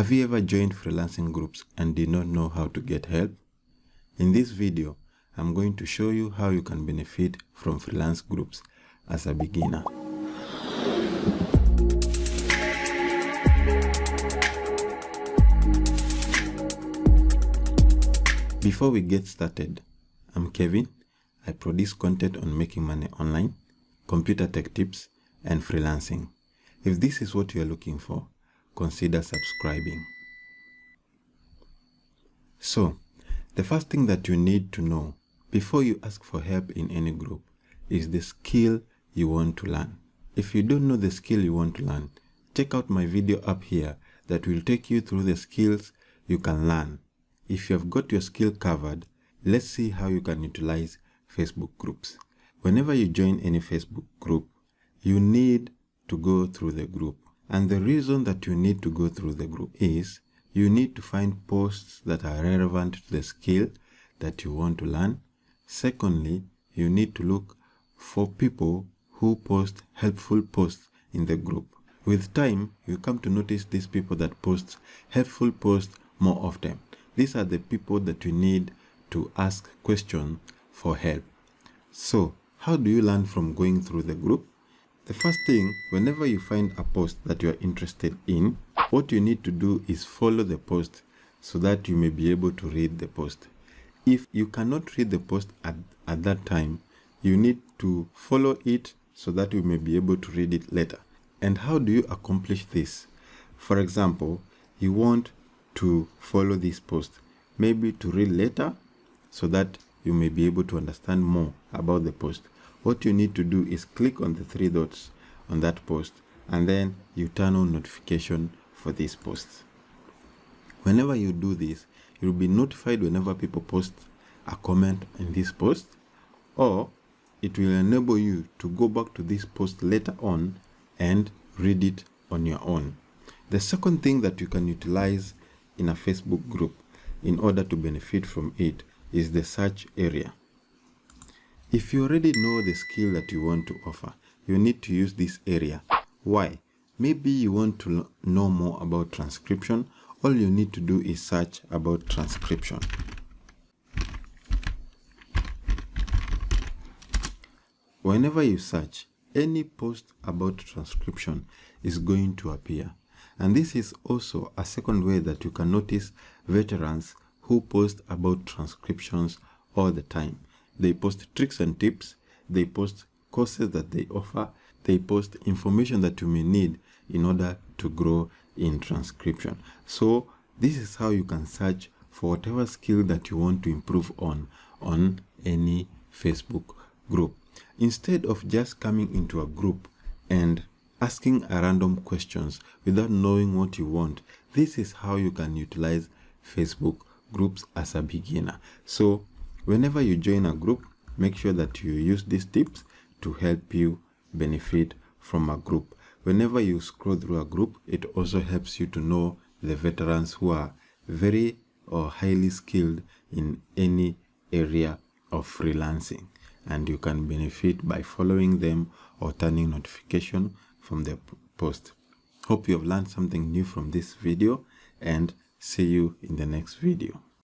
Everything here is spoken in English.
Have you ever joined freelancing groups and did not know how to get help? In this video, I'm going to show you how you can benefit from freelance groups as a beginner. Before we get started, I'm Kevin. I produce content on making money online, computer tech tips, and freelancing. If this is what you are looking for, consider subscribing. So, the first thing that you need to know before you ask for help in any group is the skill you want to learn. If you don't know the skill you want to learn, check out my video up here that will take you through the skills you can learn. If you have got your skill covered, let's see how you can utilize Facebook groups. Whenever you join any Facebook group, you need to go through the group. And the reason that you need to go through the group is you need to find posts that are relevant to the skill that you want to learn. Secondly, you need to look for people who post helpful posts in the group. With time, you come to notice these people that post helpful posts more often. These are the people that you need to ask questions for help. So, how do you learn from going through the group? The first thing, whenever you find a post that you are interested in, what you need to do is follow the post so that you may be able to read the post. If you cannot read the post at that time, you need to follow it so that you may be able to read it later. And how do you accomplish this? For example, you want to follow this post, maybe to read later so that you may be able to understand more about the post. What you need to do is click on the three dots on that post and then you turn on notification for this post. Whenever you do this, you'll be notified whenever people post a comment in this post, or it will enable you to go back to this post later on and read it on your own. The second thing that you can utilize in a Facebook group in order to benefit from it is the search area. If you already know the skill that you want to offer, you need to use this area. Why? Maybe you want to know more about transcription. All you need to do is search about transcription. Whenever you search, any post about transcription is going to appear. And this is also a second way that you can notice veterans who post about transcriptions all the time. They post tricks and tips, they post courses that they offer, they post information that you may need in order to grow in transcription. So this is how you can search for whatever skill that you want to improve on any Facebook group. Instead of just coming into a group and asking a random questions without knowing what you want, this is how you can utilize Facebook groups as a beginner. So whenever you join a group, make sure that you use these tips to help you benefit from a group. Whenever you scroll through a group, it also helps you to know the veterans who are very or highly skilled in any area of freelancing, and you can benefit by following them or turning notification from their post. Hope you have learned something new from this video, and see you in the next video.